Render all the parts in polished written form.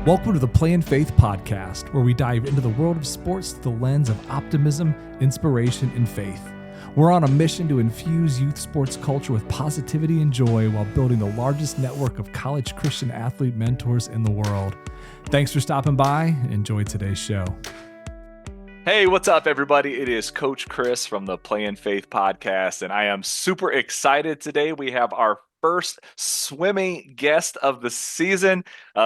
Welcome to the Play and Faith podcast, where we dive into the world of sports through the lens of optimism, inspiration, and faith. We're on a mission to infuse youth sports culture with positivity and joy while building the largest network of college Christian athlete mentors in the world. Thanks for stopping by. Enjoy today's show. Hey, what's up, everybody? It is Coach Chris from the Play and Faith podcast, and I am super excited today. We have our first swimming guest of the season.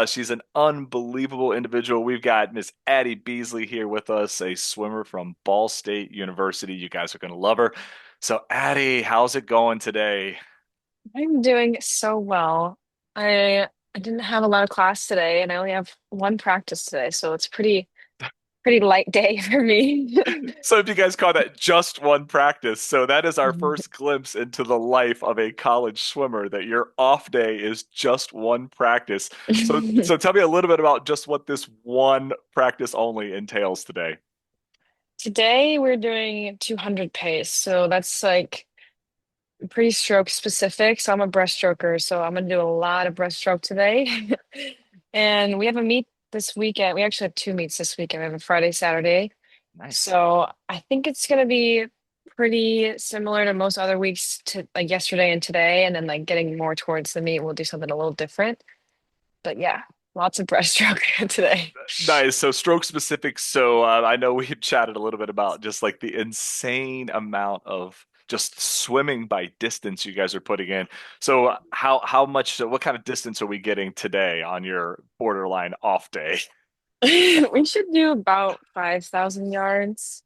She's an unbelievable individual. We've got Miss Addie Beasley here with us, a swimmer from Ball State University. You guys are going to love her. So, Addie, how's it going today? I'm doing so well. I didn't have a lot of class today, and I only have one practice today, so it's pretty light day for me. So if you guys call that just one practice, so that is our first glimpse into the life of a college swimmer, that your off day is just one practice. So tell me a little bit about just what this one practice only entails today. Today we're doing 200 pace, so that's like pretty stroke specific. So I'm a breaststroker, so I'm gonna do a lot of breaststroke today. And we have a meet this weekend. We actually have two meets this weekend. We have a Friday, Saturday. Nice. So I think it's gonna be pretty similar to most other weeks to like yesterday and today, and then like getting more towards the meet, we'll do something a little different. But yeah, lots of breaststroke today. Nice. So stroke specific. So I know we had chatted a little bit about just like the insane amount of just swimming by distance you guys are putting in. So how much, what kind of distance are we getting today on your borderline off day? We should do about 5,000 yards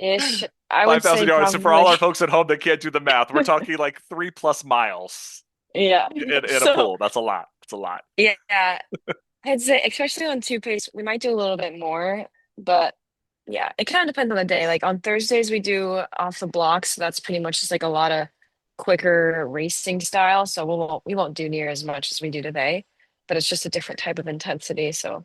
ish. I would 5,000 say yards. So for all probably. our folks at home that can't do the math, we're talking like 3+ miles Yeah. in a So pool. That's a lot. It's a lot. yeah, I'd say especially on two pace, we might do a little bit more, but yeah, it kind of depends on the day. Like on Thursdays we do off the blocks, so that's pretty much just like a lot of quicker racing style. So we won't do near as much as we do today, but it's just a different type of intensity. So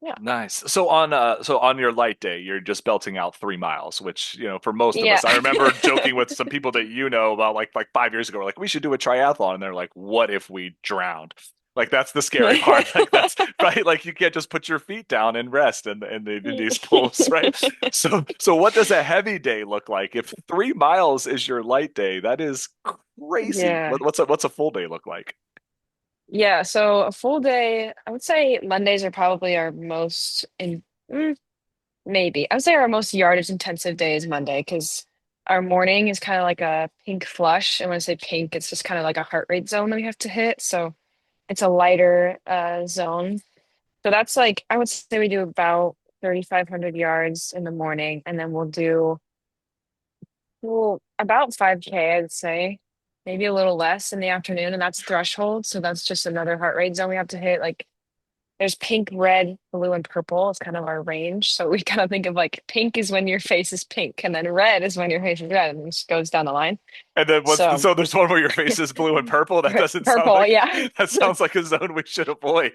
yeah. Nice. So on your light day, you're just belting out 3 miles, which, for most of Yeah. us, I remember joking with some people that about like 5 years ago, we're like, we should do a triathlon. And they're like, what if we drowned? Like that's the scary part. Like that's right. Like you can't just put your feet down and rest in these pools, right? So what does a heavy day look like? If 3 miles is your light day, that is crazy. Yeah. What's a full day look like? Yeah, so a full day, I would say Mondays are probably our maybe. I would say our most yardage intensive day is Monday because our morning is kind of like a pink flush. And when I say pink, it's just kind of like a heart rate zone that we have to hit. So it's a lighter zone. So that's like, I would say we do about 3,500 yards in the morning, and then we'll do about 5K, I'd say, maybe a little less in the afternoon, and that's threshold. So that's just another heart rate zone we have to hit. Like there's pink, red, blue, and purple. It's kind of our range. So we kind of think of like pink is when your face is pink, and then red is when your face is red, and it just goes down the line. And then So so there's one where your face is blue and purple. That doesn't sound purple, like yeah. that sounds like a zone we should avoid.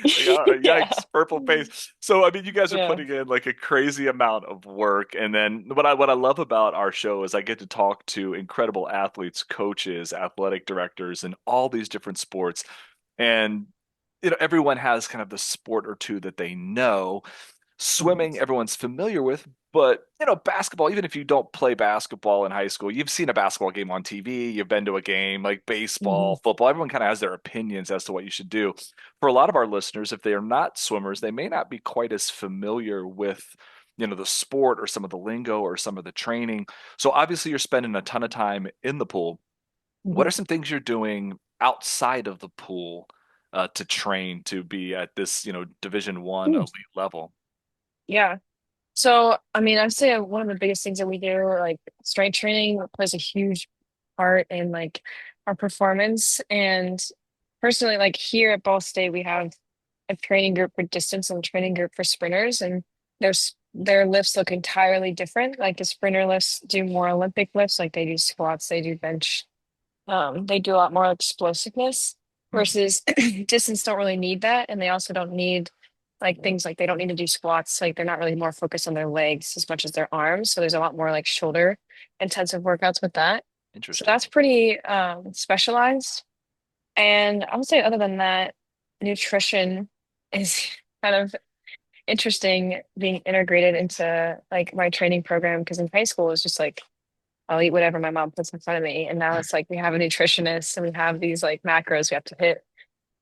Yeah, Yeah. yikes, purple face. So I mean, you guys are Yeah. putting in like a crazy amount of work. And then what I love about our show is I get to talk to incredible athletes, coaches, athletic directors, and all these different sports. And everyone has kind of the sport or two that they know. Mhm. Swimming, everyone's familiar with, but basketball, even if you don't play basketball in high school, you've seen a basketball game on TV, you've been to a game like baseball, Mhm. football, everyone kind of has their opinions as to what you should do. For a lot of our listeners, if they are not swimmers, they may not be quite as familiar with the sport or some of the lingo or some of the training. So obviously you're spending a ton of time in the pool. What Mhm. are some things you're doing outside of the pool to train to be at this, Division 1 Mm. elite level? Yeah. So, I mean, I'd say one of the biggest things that we do, like strength training, plays a huge part in like our performance. And personally, like here at Ball State, we have a training group for distance and a training group for sprinters, and their lifts look entirely different. Like the sprinter lifts do more Olympic lifts, like they do squats, they do bench, they do a lot more explosiveness, Mhm. versus distance don't really need that, and they also don't need like things like they don't need to do squats. Like they're not really more focused on their legs as much as their arms. So there's a lot more like shoulder intensive workouts with that. So Interesting. that's pretty specialized. And I would say other than that, nutrition is kind of interesting being integrated into like my training program because in high school it's just like I'll eat whatever my mom puts in front of me. And now it's like we have a nutritionist and we have these like macros we have to hit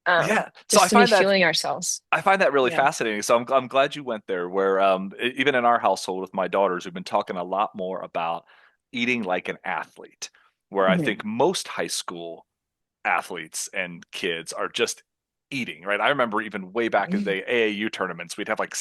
Yeah. So just to be fueling ourselves. I find that really Yeah. fascinating. So I'm glad you went there. Where even in our household with my daughters, we've been talking a lot more about eating like an athlete. Where I Mhm. think most high school athletes and kids are just eating, right? I remember even way back in the day, AAU tournaments, we'd have like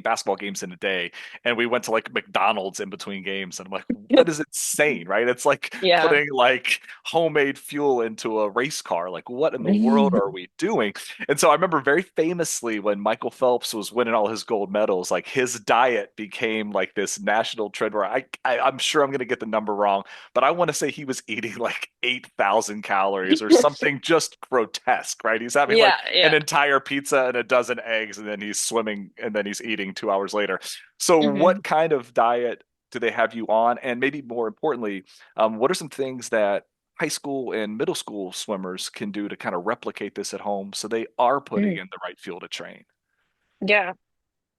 basketball games in a day, and we went to like McDonald's in between games. And I'm like, what is insane, right? It's like Yeah. putting like homemade fuel into a race car. Like, what in the world are we doing? And so I remember very famously when Michael Phelps was winning all his gold medals, like his diet became like this national trend where I'm sure I'm going to get the number wrong, but I want to say he was eating like 8,000 calories or something just grotesque, right? He's having like Yeah, an yeah. entire pizza and a dozen eggs, and then he's swimming and then he's eating 2 hours later. So, hmm what kind of diet do they have you on? And maybe more importantly, what are some things that high school and middle school swimmers can do to kind of replicate this at home so they are putting hmm in the right fuel to train? Yeah.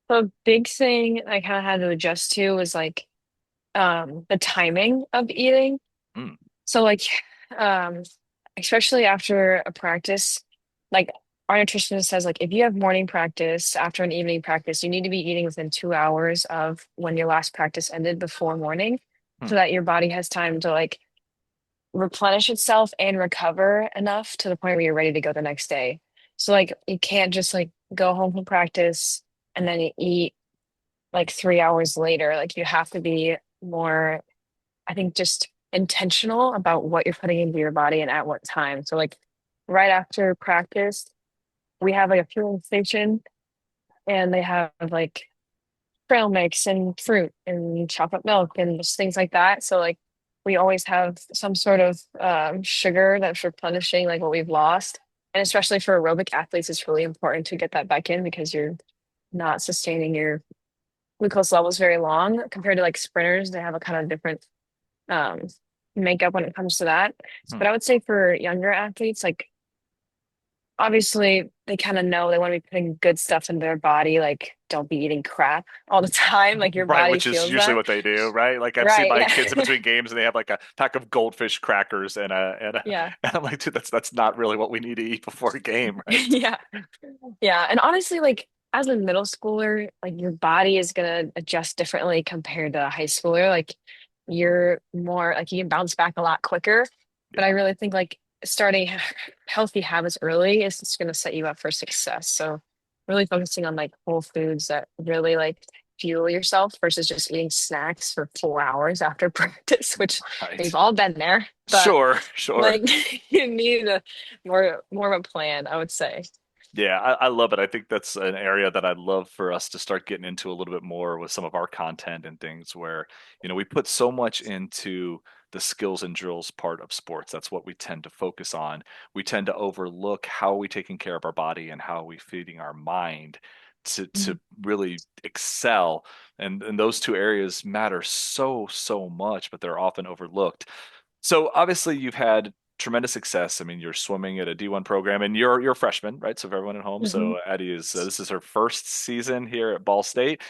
The big thing I kind of had to adjust to was like the timing of eating. Mm, So like um especially after a practice, like our nutritionist says like if you have morning practice after an evening practice, you need to be eating within 2 hours of when your last practice ended before morning mm, so that your body has time to like replenish itself and recover enough to the point where you're ready to go the next day. So like you can't just like go home from practice and then you eat like 3 hours later. Like you have to be more, I think, just intentional about what you're putting into your body and at what time. So like right after practice, we have like a fueling station and they have like trail mix and fruit and chocolate milk and just things like that. So like we always have some sort of sugar that's replenishing like what we've lost. And especially for aerobic athletes, it's really important to get that back in because you're not sustaining your glucose levels very long compared to like sprinters. They have a kind of different um, makeup when it comes to that. mm. But I would say for younger athletes, like obviously they kind of know they want to be putting good stuff in their body, like don't be eating crap all the time. Like your Right, body which is feels usually that. what they do, right? Like I've seen Right. my Yeah. kids in between games and they have like a pack of goldfish crackers Yeah. and I'm like, dude, that's not really what we need to eat before a game, right? Yeah. Yeah. And honestly, like as a middle schooler, like your body is gonna adjust differently compared to a high schooler. Like you're more like you can bounce back a lot quicker. But I Yeah. really think like starting healthy habits early is just gonna set you up for success. So really focusing on like whole foods that really like fuel yourself versus just eating snacks for 4 hours after practice, which we've Right. all been there. But Sure, sure. like you need a more of a plan, I would say. Yeah, I love it. I think that's an area that I'd love for us to start getting into a little bit more with some of our content and things where, we put so much into the skills and drills part of sports. That's what we tend to focus on. We tend to overlook how are we taking care of our body and how are we feeding our mind to really excel. And those two areas matter so, so much, but they're often overlooked. So obviously you've had tremendous success. I mean, you're swimming at a D1 program, and you're a freshman, right? So for everyone at home, Mhm. so Addie is this is her first season here at Ball State.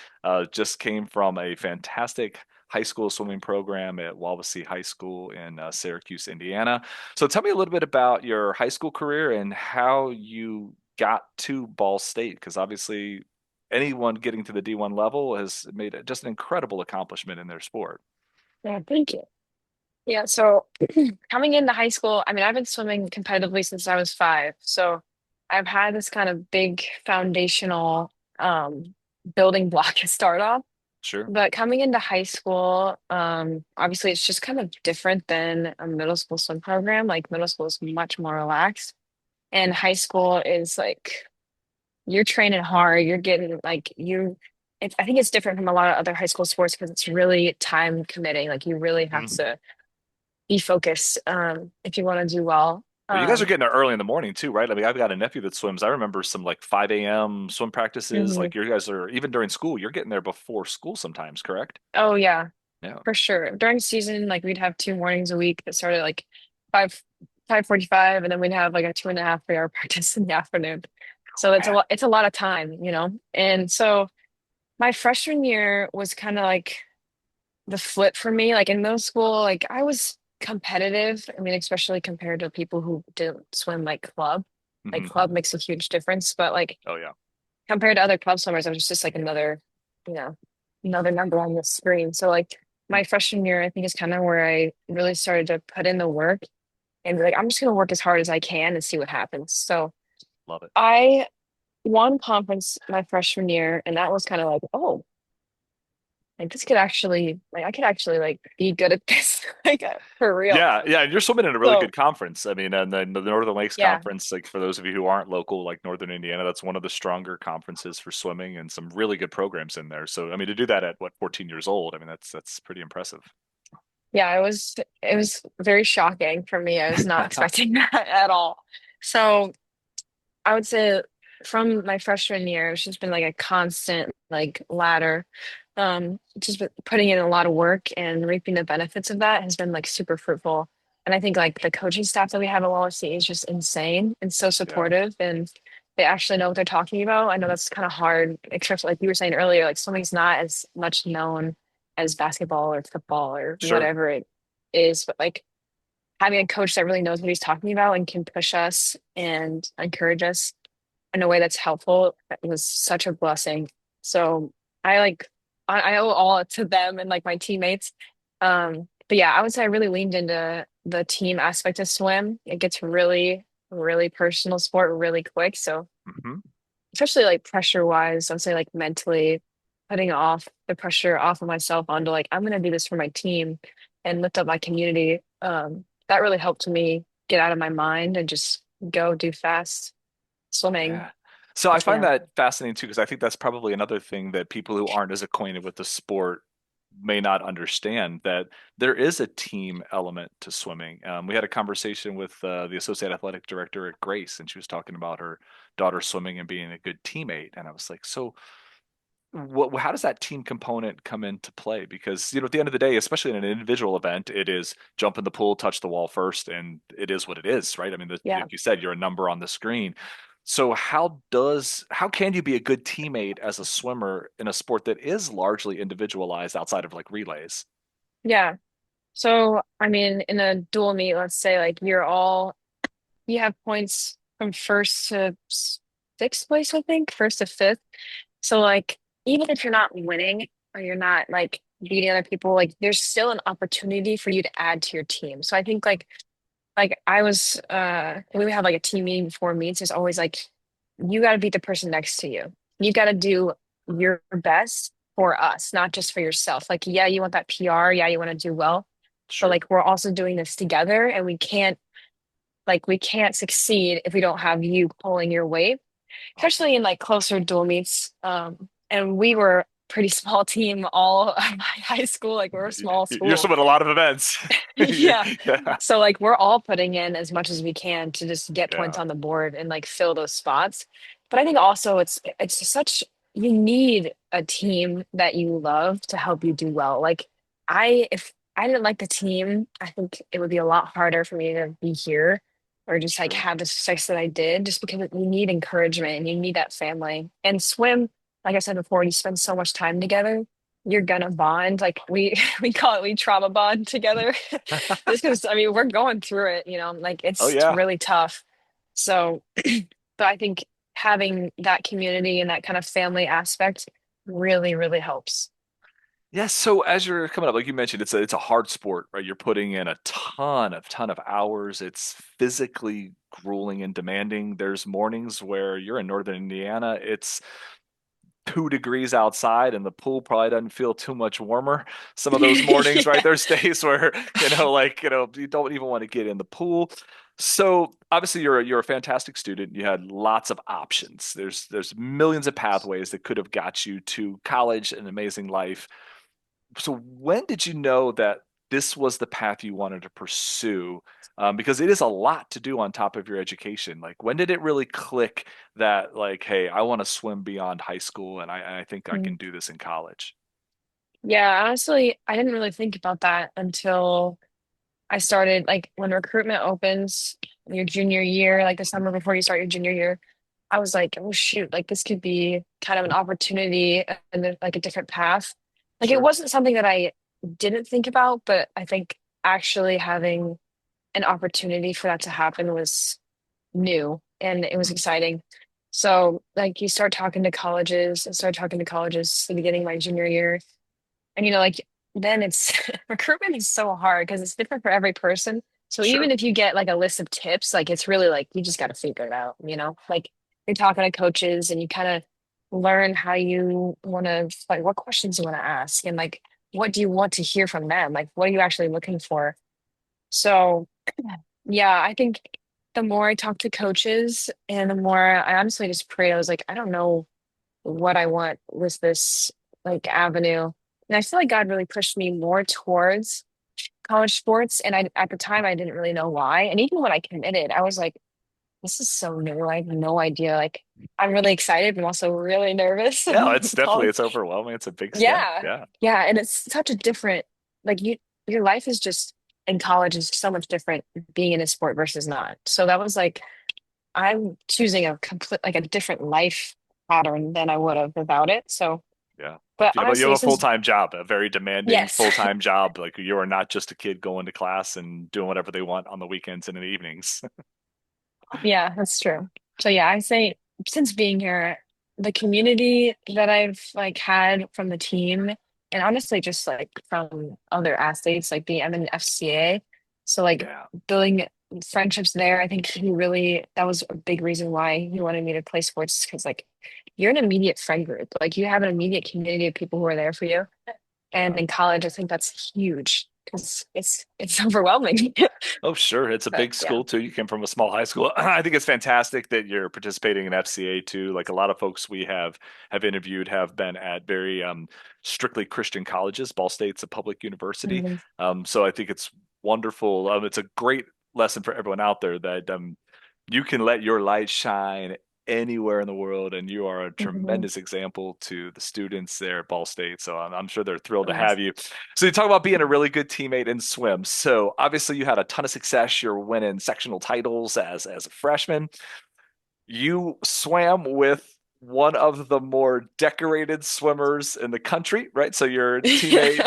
Just came from a fantastic high school swimming program at Wawasee High School in Syracuse, Indiana. So tell me a little bit about your high school career and how you got to Ball State, because obviously anyone getting to the D1 level has made it just an incredible accomplishment in their sport. Yeah, thank you. Yeah, so coming into high school, I mean, I've been swimming competitively since I was 5. So I've had this kind of big foundational building block to start off. Sure. But coming into high school, obviously it's just kind of different than a middle school swim program. Like middle school is much more relaxed, and high school is like you're training hard. You're getting like I think it's different from a lot of other high school sports because it's really time committing. Like you really have Mhm. to be focused if you want to do well. Well, you guys are getting there early in the morning too, right? I mean, I've got a nephew that swims. I remember some like 5 a.m. swim practices. Mhm. Like you guys are even during school, you're getting there before school sometimes, correct? Oh yeah, Yeah. for sure. During season, like we'd have 2 mornings a week that started like 5 5:45, and then we'd have like a 2.5 3 hour practice in the afternoon. So Man. it's a lot of time, And so my freshman year was kind of like the flip for me. Like in middle school, like I was competitive. I mean, especially compared to people who didn't swim like club. Like Hmm. club makes a huge difference, but like Oh yeah. compared to other club swimmers, I was just like you know, another number on the screen. So like Mm, my freshman year, I think is kind of where I really started to put in the work and be like, I'm just gonna work as hard as I can and see what happens. So love it. I won conference my freshman year, and that was kind of like, oh, like this could actually like I could actually like be good at this, like for real. Yeah, yeah, and you're swimming in a really So good conference. I mean, and then the Northern Lakes yeah, Conference, like for those of you who aren't local, like Northern Indiana, that's one of the stronger conferences for swimming and some really good programs in there. So, I mean, to do that at what, 14 years old, I mean, that's pretty impressive. yeah, it was very shocking for me. I was not expecting that at all. So I would say from my freshman year, it's just been like a constant like ladder. Just putting in a lot of work and reaping the benefits of that has been like super fruitful. And I think like the coaching staff that we have at Wallacey is just insane and so Yeah, supportive and they actually know what they're talking about. I know that's kind of hard, especially like you were saying earlier, like swimming's not as much known as basketball or football or sure. whatever it is, but like having a coach that really knows what he's talking about and can push us and encourage us in a way that's helpful was such a blessing. So I like I owe all to them and like my teammates. But yeah, I would say I really leaned into the team aspect of swim. It gets really, really personal sport really quick. So Hmm. especially like pressure wise, I'd say like mentally putting off the pressure off of myself onto like I'm gonna do this for my team and lift up my community. That really helped me get out of my mind and just go do fast swimming. Yeah. So I find Yeah. that fascinating too, because I think that's probably another thing that people who aren't as acquainted with the sport may not understand that there is a team element to swimming. We had a conversation with the associate athletic director at Grace, and she was talking about her daughter swimming and being a good teammate. And I was like, so how does that team component come into play? Because, at the end of the day, especially in an individual event, it is jump in the pool, touch the wall first, and it is what it is, right? I mean, Yeah. like you said, you're a number on the screen. So how can you be a good teammate as a swimmer in a sport that is largely individualized outside of like relays? Yeah. So, I mean, in a dual meet, let's say like you have points from first to sixth place, I think, first to fifth. So, like, even if you're not winning or you're not like beating other people, like, there's still an opportunity for you to add to your team. So, I think like I was, when we have like a team meeting before meets, there's always like, you got to beat the person next to you. You got to do your best for us, not just for yourself. Like, yeah, you want that PR. Yeah, you want to do well, but Sure. like we're also doing this together and we can't succeed if we don't have you pulling your weight, Awesome. especially in like closer dual meets. And we were a pretty small team all of my high school, like we're a small You're school. swimming a lot of events. Yeah. Yeah. So like we're all putting in as much as we can to just get points Yeah. on the board and like fill those spots. But I think also it's such you need a team that you love to help you do well. Like if I didn't like the team, I think it would be a lot harder for me to be here or just like Sure. have the success that I did just because you need encouragement and you need that family. And swim, like I said before, you spend so much time together, you're gonna bond. Like we we call it we trauma bond together. Just because I mean we're going through it, like Oh it's yeah. really tough. So, but I think having that community and that kind of family aspect really, really helps. Yeah, so as you're coming up, like you mentioned, it's a hard sport, right? You're putting in a ton of hours. It's physically grueling and demanding. There's mornings where you're in northern Indiana, it's 2 degrees outside and the pool probably doesn't feel too much warmer some of those mornings, right? Yeah. There's days where, you don't even want to get in the pool. So obviously you're a fantastic student. You had lots of options. There's millions of pathways that could have got you to college, an amazing life. So when did you know that this was the path you wanted to pursue? Because it is a lot to do on top of your education. Like, when did it really click that, like, hey, I want to swim beyond high school, and I think I can Mm. do this in college? Yeah, honestly, I didn't really think about that until I started like when recruitment opens your junior year, like the summer before you start your junior year. I was like, oh shoot, like this could be kind of an opportunity and then, like a different path. Like it Sure. wasn't something that I didn't think about, but I think actually having an opportunity for that to happen was new and it was Mhm. exciting. So like you start talking to colleges and start talking to colleges at the beginning of my junior year. And like then it's recruitment is so hard because it's different for every person. So even Sure. if you get like a list of tips, like it's really like you just got to figure it out. Like you're talking to coaches and you kind of learn how you want to like what questions you want to ask and like what do you want to hear from them? Like what are you actually looking for? So yeah, I think the more I talked to coaches and the more I honestly just prayed, I was like, I don't know what I want with this like avenue. And I feel like God really pushed me more towards college sports. And I at the time I didn't really know why. And even when I committed, I was like, this is so new. I have no idea. Like I'm really excited, but I'm also really nervous. Yeah, it's definitely College. it's overwhelming. It's a big step. Yeah. Yeah. Yeah. And it's such a different like your life is just in college is so much different being in a sport versus not. So that was like I'm choosing a complete like a different life pattern than I would have without it. So, Yeah. but You have honestly, a since full-time job, a very demanding yes, full-time job. Like you are not just a kid going to class and doing whatever they want on the weekends and in the evenings. yeah, that's true. So yeah, I say since being here, the community that I've like had from the team and honestly just like from other athletes, like I'm in FCA. So like Yeah. building friendships there, I think he really that was a big reason why he wanted me to play sports because like you're an immediate friend group. Like you have an immediate community of people who are there for you. And Yeah. in college, I think that's huge because it's overwhelming. Oh, sure. It's a But big yeah. school too. You came from a small high school. I think it's fantastic that you're participating in FCA too. Like a lot of folks we have interviewed have been at very strictly Christian colleges. Ball State's a public university. Mhm. So I think it's wonderful. It's a great lesson for everyone out there that you can let your light shine anywhere in the world, and you are a Mhm. tremendous example to the students there at Ball State. So I'm sure they're thrilled to Yes. have you. So you talk about being a really good teammate in swim. So obviously you had a ton of success. You're winning sectional titles as a freshman. You swam with one of the more decorated swimmers in the country, right? So your teammate,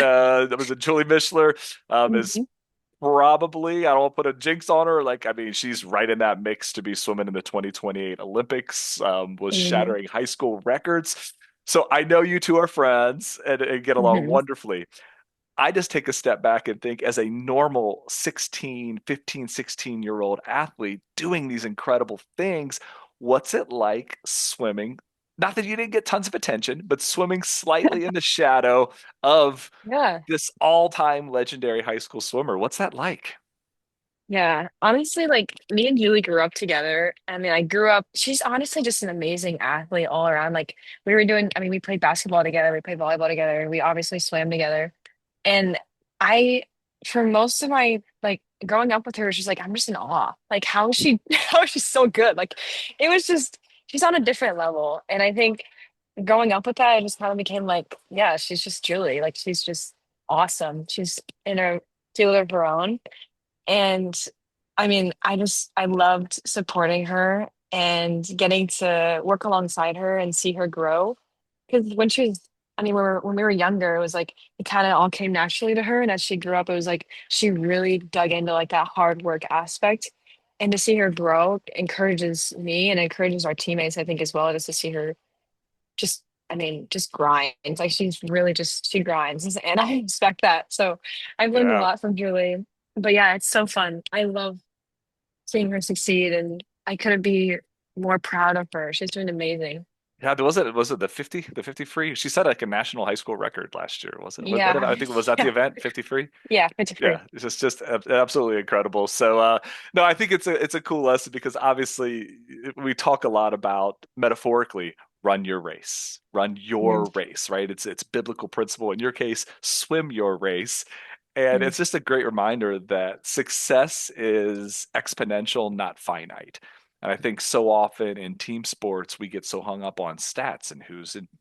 that was a Julie Mishler, is Mhm. probably, I don't want to put a jinx on her. Like, I mean, she's right in that mix to be swimming in the 2028 Olympics, was Mhm. shattering high school records. So I know you two are friends and get along Mhm. wonderfully. I just take a step back and think as a normal 16, 15, 16-year-old athlete doing these incredible things, what's it like swimming? Not that you didn't get tons of attention, but swimming slightly in the shadow of Yeah. this all-time legendary high school swimmer. What's that like? Yeah. Honestly, like me and Julie grew up together. I mean, I grew up, she's honestly just an amazing athlete all around. Like we were doing, I mean, we played basketball together, we played volleyball together, we obviously swam together. And I, for most of my like growing up with her, she's like, I'm just in awe. Like, how is she, how is she so good? Like, it was just, she's on a different level. And I think growing up with that, I just kind of became like, yeah, she's just Julie. Like, she's just awesome. She's in her field of her own. And I mean, I loved supporting her and getting to work alongside her and see her grow. Because when she was, I mean, when we were younger, it was like it kind of all came naturally to her. And as she grew up, it was like she really dug into like that hard work aspect. And to see her grow encourages me and encourages our teammates, I think, as well, just to see her just, I mean, just grind. Like she's really just, she grinds. And I expect that. So I've learned a Yeah. lot from Julie. But yeah, it's so fun. I love seeing her succeed, and I couldn't be more proud of her. She's doing amazing. Yeah, was it the 50 free? She set like a national high school record last year, wasn't it? What Yeah. I think was that the Yeah. event, 50 free? Yeah. It's free. Yeah, it's just absolutely incredible. So no, I think it's a cool lesson because obviously we talk a lot about metaphorically run Mhm. your race, right? It's biblical principle. In your case, swim your race. And Mhm. it's just a great reminder that success is exponential, not finite. And I think so often in team sports, we get so hung up on stats and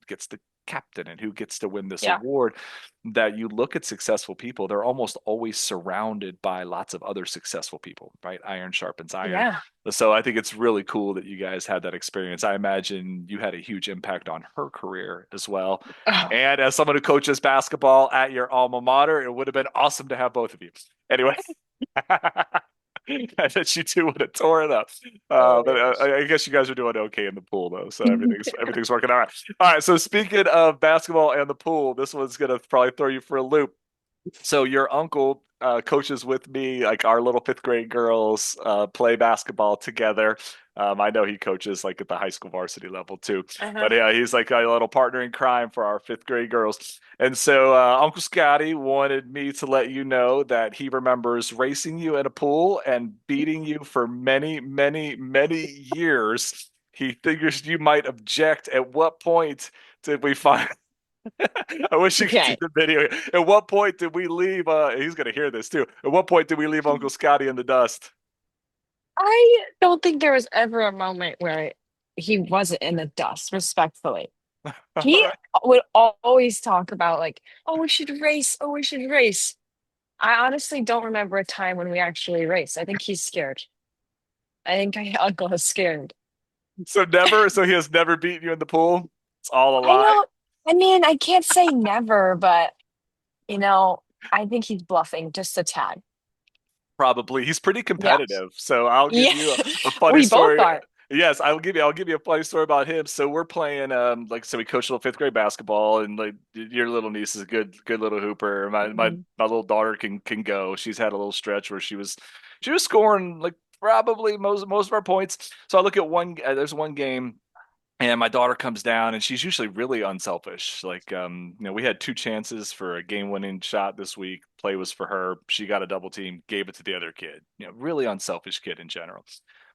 gets the captain and who gets to win this Yeah. award, that you look at successful people, they're almost always surrounded by lots of other successful people, right? Iron sharpens iron. Yeah. So I think it's really cool that you guys had that experience. I imagine you had a huge impact on her career as well. Oh, And as someone who coaches basketball at your alma mater, it would have been awesome to have both of you. Anyway, I bet you two would have tore it up. oh But my gosh. I guess you guys are doing okay in the pool though, so everything's working all right. All right. So speaking of basketball and the pool, this one's gonna probably throw you for a loop. So your uncle coaches with me, like our little fifth grade girls play basketball together. I know he coaches like at the high school varsity level too, but Uh-huh. yeah, he's like a little partner in crime for our fifth grade girls. And so Uncle Scotty wanted me to let you know that he remembers racing you in a pool and beating you for many, many, many years. He figures you might object. At what point did we find I wish you could see Okay. the video. At what point did we leave? He's gonna hear this too. At what point did we leave Uncle Scotty in the dust? I don't think there was ever a moment where he wasn't in the dust, respectfully. All He right. would always talk about like, oh, we should race. Oh, we should race. I honestly don't remember a time when we actually raced. I think he's scared. I think my uncle is scared. So never. So he has never beaten you in the pool. It's all a I lie. don't, I mean, I can't say never, but you know, I think he's bluffing just a tad. Probably. He's pretty Yeah. competitive. So I'll give Yeah. you a funny We both story. are. Yes, I'll give you a funny story about him. So we're playing like so we coach a little fifth grade basketball, and like your little niece is a good little hooper. Mhm. My little daughter can go. She's had a little stretch where she was scoring like probably most of our points. So I look at there's one game, and my daughter comes down, and she's usually really unselfish. Like, we had two chances for a game-winning shot this week. Play was for her. She got a double team, gave it to the other kid. Really unselfish kid in general.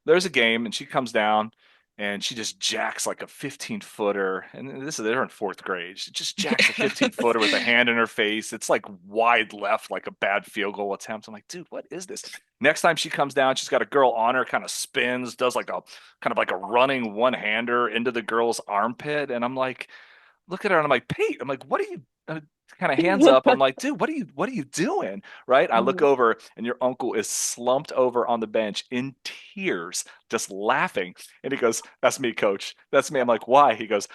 There's a game, and she comes down, and she just jacks like a 15-footer. And they're in fourth grade. She just jacks a 15-footer with a hand in her face. It's like wide left, like a bad field goal attempt. I'm like, dude, what is this? Next time she comes down, she's got a girl on her, kind of spins, does like a kind of like a running one-hander into the girl's armpit. And I'm like, look at her, and I'm like, Pete, I'm like, what are you kind of hands up? I'm like, dude, what are you doing? Right. I look Mhm. over, and your uncle is slumped over on the bench in tears, just laughing. And he goes, "That's me, coach. That's me." I'm like, why? He goes,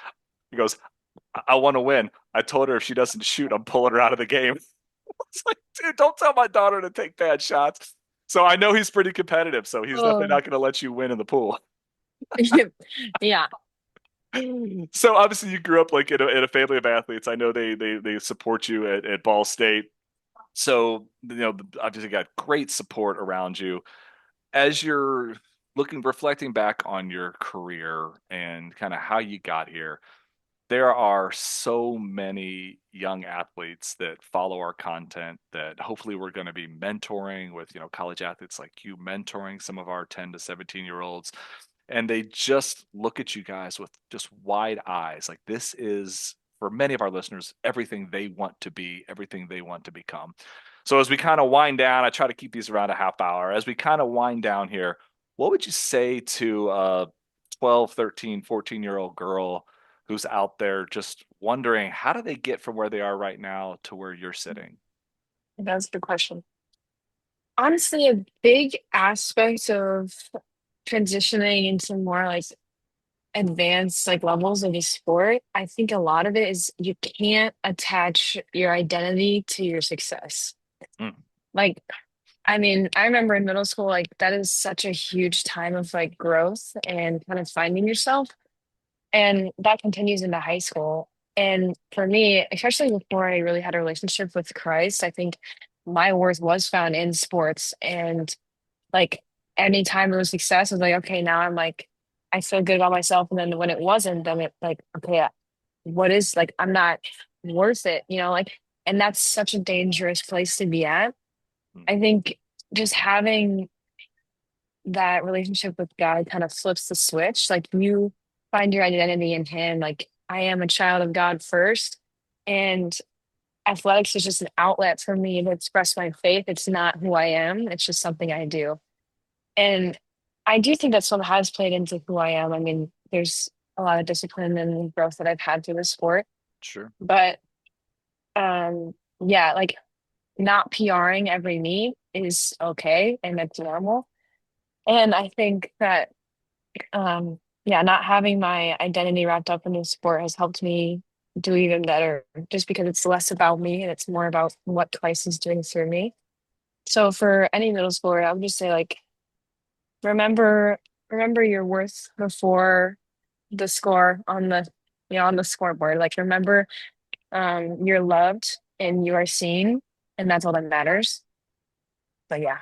I want to win. I told her if she doesn't shoot, I'm pulling her out of the game. It's like, dude, don't tell my daughter to take bad shots. So I know he's pretty competitive, so he's definitely Oh, not going to let you win in the pool. yeah. So obviously you grew up like in a family of athletes. I know they support you at Ball State. So obviously got great support around you. As you're reflecting back on your career and kind of how you got here, there are so many young athletes that follow our content that hopefully we're going to be mentoring with, college athletes like you mentoring some of our 10 to 17-year olds. And they just look at you guys with just wide eyes. Like this is, for many of our listeners, everything they want to be, everything they want to become. So as we kind of wind down, I try to keep these around a half hour. As we kind of wind down here, what would you say to a 12, 13, 14-year-old girl who's out there just wondering how do they get from where they are right now to where you're sitting? That's a good question. Honestly, a big aspect of transitioning into more like advanced like levels of a sport, I think a lot of it is you can't attach your identity to your success. Mm, Like, I mean, I remember in middle school, like that is such a huge time of like growth and kind of finding yourself. And that continues into high school. And for me, especially before I really had a relationship with Christ, I think my worth was found in sports. And like anytime there was success, I was like, okay, now I'm like, I feel good about myself. And then when it wasn't, then it like, okay, what is like, I'm not worth it, like, and that's such a dangerous place to be at. mm, I think just having that relationship with God kind of flips the switch. Like you find your identity in Him. Like I am a child of God first. And athletics is just an outlet for me to express my faith. It's not who I am, it's just something I do. And I do think that's what has played into who I am. I mean, there's a lot of discipline and growth that I've had through the sport. Sure. But yeah, like not PRing every meet is okay and it's normal. And I think that yeah, not having my identity wrapped up in the sport has helped me do even better just because it's less about me and it's more about what Twice is doing through me. So for any middle schooler, I would just say like remember remember your worth before the score on the on the scoreboard. Like remember you're loved and you are seen and that's all that matters. But yeah.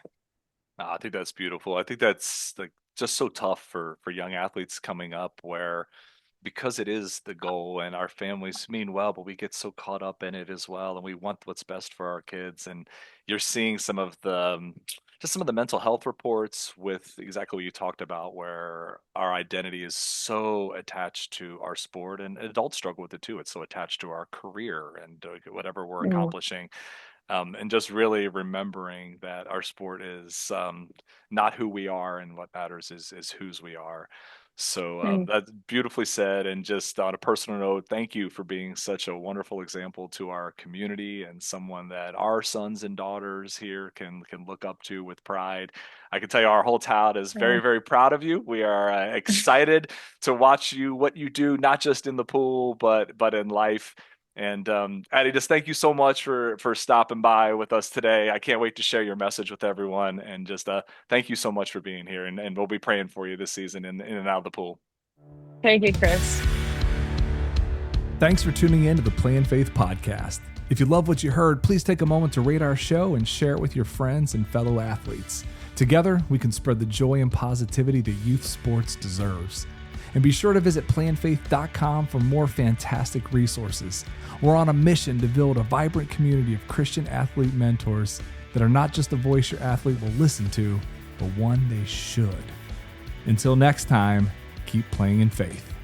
I think that's beautiful. I think that's like just so tough for young athletes coming up where because it is the goal and our families mean well, but we get so caught up in it as well, and we want what's best for our kids. And you're seeing some of the just some of the mental health reports with exactly what you talked about, where our identity is so attached to our sport, and adults struggle with it too. It's so attached to our career and whatever we're Mm, accomplishing. And just really remembering that our sport is not who we are, and what matters is whose we are. So mm, that's beautifully said. And just on a personal note, thank you for being such a wonderful example to our community and someone that our sons and daughters here can look up to with pride. I can tell you our whole town is yeah. very, very proud of you. We are excited to watch what you do, not just in the pool, but in life. And Addie, just thank you so much for stopping by with us today. I can't wait to share your message with everyone. And just thank you so much for being here. And we'll be praying for you this season in and out of the pool. Thank you, Chris. Thanks for tuning in to the Play in Faith podcast. If you love what you heard, please take a moment to rate our show and share it with your friends and fellow athletes. Together, we can spread the joy and positivity that youth sports deserves. And be sure to visit playinfaith.com for more fantastic resources. We're on a mission to build a vibrant community of Christian athlete mentors that are not just a voice your athlete will listen to, but one they should. Until next time, keep playing in faith.